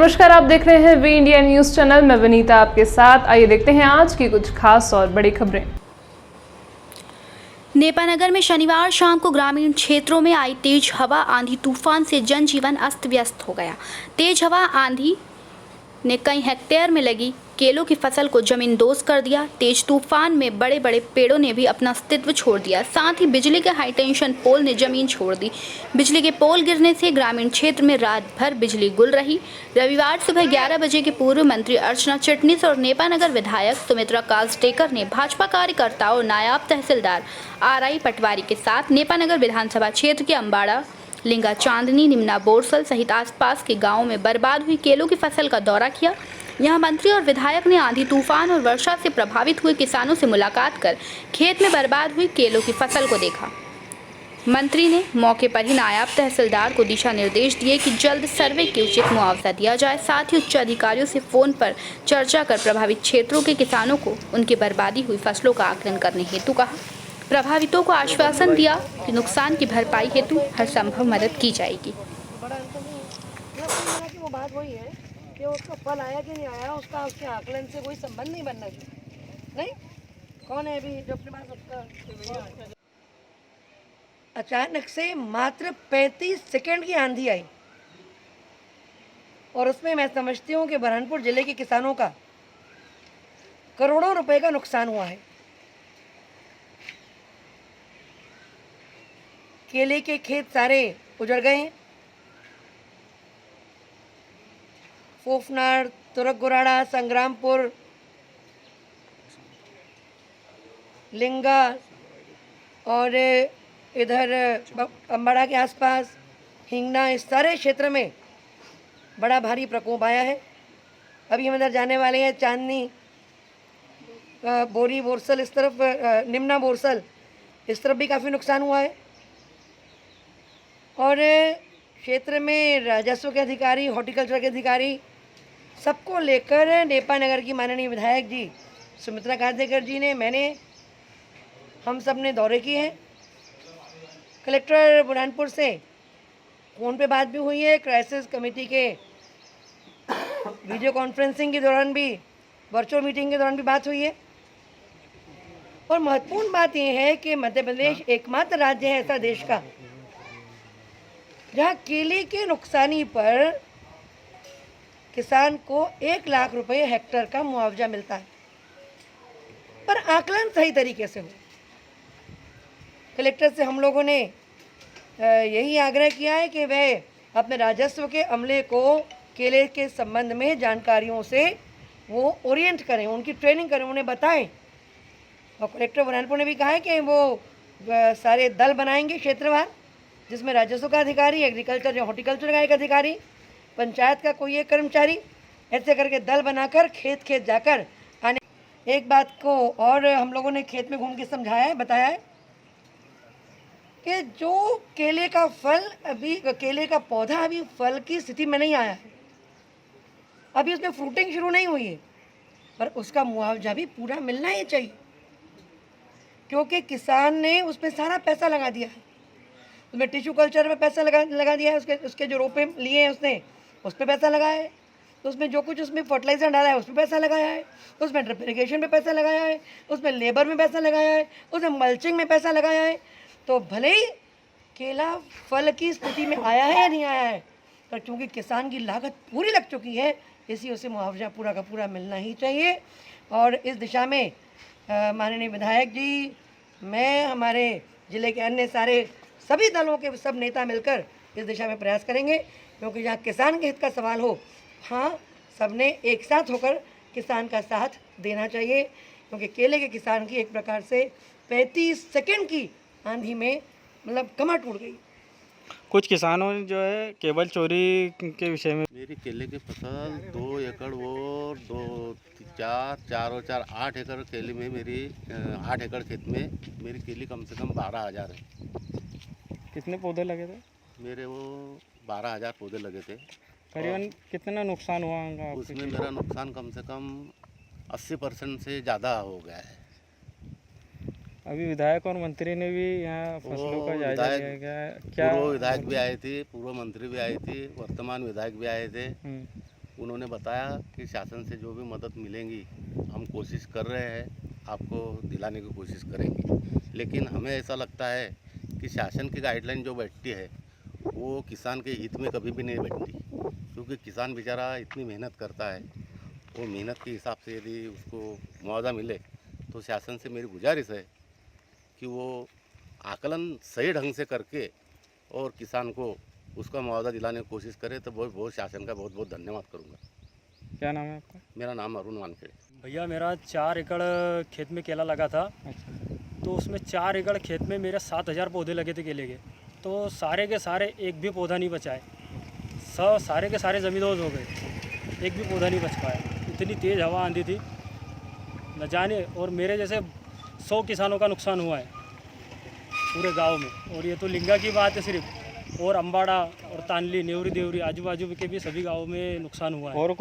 नमस्कार, आप देख रहे हैं वी इंडिया न्यूज चैनल। मैं वनीता आपके साथ। आइए देखते हैं आज की कुछ खास और बड़ी खबरें। नेपानगर में शनिवार शाम को ग्रामीण क्षेत्रों में आई तेज हवा आंधी तूफान से जनजीवन अस्त व्यस्त हो गया। तेज हवा आंधी ने कई हेक्टेयर में लगी केलों की फसल को जमींदोज कर दिया। तेज तूफान में बड़े बड़े पेड़ों ने भी अपना अस्तित्व छोड़ दिया। साथ ही बिजली के हाई टेंशन पोल ने जमीन छोड़ दी। बिजली के पोल गिरने से ग्रामीण क्षेत्र में रात भर बिजली गुल रही। रविवार सुबह 11 बजे के पूर्व मंत्री अर्चना चिटनीस और नेपानगर विधायक सुमित्रा काजटेकर ने भाजपा कार्यकर्ताओं और नायब तहसीलदार RI पटवारी के साथ नेपानगर विधानसभा क्षेत्र के अम्बाड़ा, लिंगा, चांदनी, निम्ना बोरसल सहित आसपास के गांवों में बर्बाद हुई केलों की फसल का दौरा किया। यहां मंत्री और विधायक ने आंधी तूफान और वर्षा से प्रभावित हुए किसानों से मुलाकात कर खेत में बर्बाद हुई केलों की फसल को देखा। मंत्री ने मौके पर ही नायब तहसीलदार को दिशा निर्देश दिए कि जल्द सर्वे के उचित मुआवजा दिया जाए। साथ ही उच्च अधिकारियों से फोन पर चर्चा कर प्रभावित क्षेत्रों के किसानों को उनकी बर्बादी हुई फसलों का आकलन करने हेतु कहा। प्रभावितों को आश्वासन दिया कि नुकसान की भरपाई हेतु हर संभव मदद की जाएगी। वो बात वही है कि उसका फल आया कि नहीं आया, उसका उसके आकलन से कोई संबंध नहीं बनना चाहिए। नहीं, कौन है अभी जो अपने पास उसका। अचानक से मात्र 35 सेकंड की आंधी आई और उसमें मैं समझती हूँ कि बुरहानपुर जिले के किसानों का करोड़ों रुपए का नुकसान हुआ है। केले के खेत सारे उजड़ गए हैं। फोफनार, तुरकगुराड़ा, संग्रामपुर, लिंगा और इधर अम्बाड़ा के आसपास हिंगना, इस सारे क्षेत्र में बड़ा भारी प्रकोप आया है। अभी हम इधर जाने वाले हैं। चांदनी, बोरी, बोरसल, इस तरफ निम्ना बोरसल, इस तरफ भी काफ़ी नुकसान हुआ है। और क्षेत्र में राजस्व के अधिकारी, हॉर्टिकल्चर के अधिकारी, सबको लेकर नेपानगर की माननीय विधायक जी सुमित्रा काजटेकर जी ने, हम सब ने दौरे किए हैं। कलेक्टर बुरहानपुर से फ़ोन पे बात भी हुई है। क्राइसिस कमेटी के वीडियो कॉन्फ्रेंसिंग के दौरान भी, वर्चुअल मीटिंग के दौरान भी बात हुई है। और महत्वपूर्ण बात यह है कि मध्य प्रदेश एकमात्र राज्य है ऐसा देश का जहाँ केले के नुकसानी पर किसान को 1 लाख रुपए हेक्टेयर का मुआवजा मिलता है, पर आकलन सही तरीके से हो। कलेक्टर से हम लोगों ने यही आग्रह किया है कि वह अपने राजस्व के अमले को केले के संबंध में जानकारियों से वो ओरिएंट करें, उनकी ट्रेनिंग करें, उन्हें बताएं। और कलेक्टर बुरहानपुर ने भी कहा है कि वो सारे दल बनाएंगे क्षेत्रवार, जिसमें राजस्व का अधिकारी, एग्रीकल्चर या हॉर्टिकल्चर का एक अधिकारी, पंचायत का कोई एक कर्मचारी, ऐसे करके दल बनाकर खेत खेत जाकर आने। एक बात को और हम लोगों ने खेत में घूम के समझाया है, बताया है कि जो केले का फल अभी, केले का पौधा अभी फल की स्थिति में नहीं आया है, अभी उसमें फ्रूटिंग शुरू नहीं हुई है, पर उसका मुआवजा भी पूरा मिलना ही चाहिए, क्योंकि किसान ने उसमें सारा पैसा लगा दिया है। उसमें टिश्यू कल्चर में पैसा लगा दिया है, उसके जो रोपे लिए हैं उसने उस पर पैसा लगाया है, तो उसमें जो कुछ उसमें फर्टिलाइजर डाला है उस पर पैसा लगाया है, उसमें ड्रिप इरिगेशन पे पैसा लगाया है, उसमें लेबर में पैसा लगाया है, उसमें मल्चिंग में पैसा लगाया है। तो भले ही केला फल की स्थिति में आया है या नहीं आया है, पर चूँकि किसान की लागत पूरी लग चुकी है, इसी उसे मुआवजा पूरा का पूरा मिलना ही चाहिए। और इस दिशा में माननीय विधायक जी, मैं, हमारे ज़िले के अन्य सारे सभी दलों के सब नेता मिलकर इस दिशा में प्रयास करेंगे, क्योंकि जहाँ किसान के हित का सवाल हो, हाँ, सबने एक साथ होकर किसान का साथ देना चाहिए, क्योंकि केले के किसान की एक प्रकार से 35 सेकंड की आंधी में मतलब कमर टूट गई। कुछ किसानों ने जो है केबल चोरी के विषय में, मेरी केले की फसल 2 एकड़ और 2, 4 और 4 8 एकड़ केले में, मेरी 8 एकड़ खेत में मेरी केली कम से कम 12,000 है। कितने पौधे लगे थे? मेरे वो 12,000 पौधे लगे थे। करीबन कितना नुकसान हुआ होगा? उसमें मेरा नुकसान कम से कम 80% से ज़्यादा हो गया है। अभी विधायक और मंत्री ने भी यहाँ फसलों का जायजा लिया गया, क्या? पूर्व विधायक भी आए थे, पूर्व मंत्री भी आए थे, वर्तमान विधायक भी आए थे। उन्होंने बताया कि शासन से जो भी मदद मिलेंगी हम कोशिश कर रहे हैं, आपको दिलाने की कोशिश करेंगे। लेकिन हमें ऐसा लगता है कि शासन की गाइडलाइन जो बैठती है वो किसान के हित में कभी भी नहीं बैठती, क्योंकि किसान बेचारा इतनी मेहनत करता है, वो मेहनत के हिसाब से यदि उसको मुआवजा मिले तो शासन से मेरी गुजारिश है कि वो आकलन सही ढंग से करके और किसान को उसका मुआवजा दिलाने की कोशिश करे, तो बहुत शासन का बहुत बहुत धन्यवाद करूँगा। क्या नाम है आपका? मेरा नाम अरुण वानखेड़े। भैया मेरा 4 एकड़ खेत में केला लगा था। अच्छा, तो उसमें 4 एकड़ खेत में मेरे 7,000 पौधे लगे थे केले के। तो सारे के सारे एक भी पौधा नहीं बचाए, सारे के सारे ज़मींदोज़ हो गए, एक भी पौधा नहीं बच पाया। इतनी तेज़ हवा आंधी थी न जाने, और मेरे जैसे 100 किसानों का नुकसान हुआ है पूरे गांव में। और ये तो लिंगा की बात है सिर्फ, और अम्बाड़ा और तानली, नेवरी देवरी, आजू बाजू के भी सभी गाँव में नुकसान हुआ है। और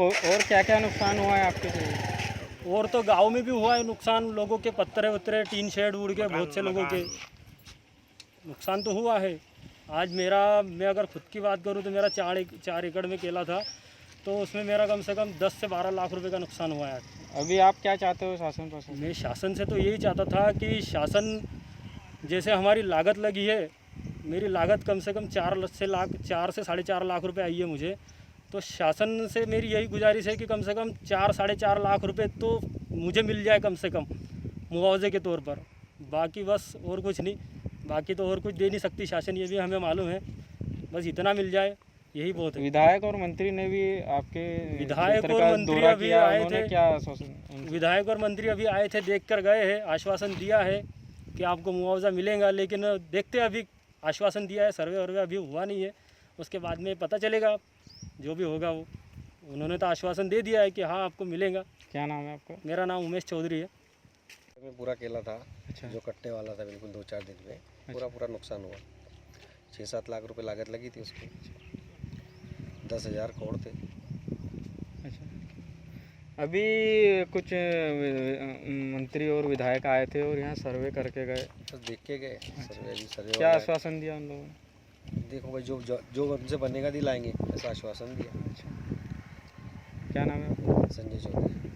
क्या क्या नुकसान हुआ है आपके से? और तो गांव में भी हुआ है नुकसान, लोगों के पत्थरे वत्तरे, टीन शेड उड़ के बहुत से लोगों के नुकसान तो हुआ है। आज मैं अगर खुद की बात करूं तो मेरा 4 एकड़ में केला था, तो उसमें मेरा कम से कम 10 से 12 लाख रुपए का नुकसान हुआ है। अभी आप क्या चाहते हो शासन पर से? मैं शासन से तो यही चाहता था कि शासन, जैसे हमारी लागत लगी है, मेरी लागत कम से कम 4 से 4.5 लाख रुपए आई है मुझे। तो शासन से मेरी यही गुजारिश है कि कम से कम 4-4.5 लाख रुपए तो मुझे मिल जाए कम से कम मुआवजे के तौर पर। बाकी बस और कुछ नहीं, बाकी तो और कुछ दे नहीं सकती शासन, ये भी हमें मालूम है। बस इतना मिल जाए यही बहुत है। विधायक और मंत्री ने भी आपके विधायक क्षेत्र और का मंत्री दौरा अभी किया, आए उन्होंने थे। क्या आश्वासन? विधायक और मंत्री अभी आए थे, देख कर गए हैं, आश्वासन दिया है कि आपको मुआवजा मिलेगा। लेकिन देखते हैं, अभी आश्वासन दिया है, सर्वे वर्वे अभी हुआ नहीं है, उसके बाद में पता चलेगा जो भी होगा वो। उन्होंने तो आश्वासन दे दिया है कि हाँ आपको मिलेगा। क्या नाम है आपका? मेरा नाम उमेश चौधरी है। में पूरा केला था। अच्छा। जो कटने वाला था बिल्कुल 2-4 दिन में, पूरा नुकसान हुआ। 6-7 लाख रुपए लागत लगी थी उसकी। 10,000 करोड़ थे। अच्छा, अभी कुछ मंत्री और विधायक आए थे और यहाँ सर्वे करके गए, बस देख के गए। सर्वे क्या आश्वासन दिया उन लोगों ने? देखो भाई, जो उनसे बनेगा दिलाएंगे, ऐसा आश्वासन दिया। अच्छा, क्या नाम है आपका? संजय चौधरी।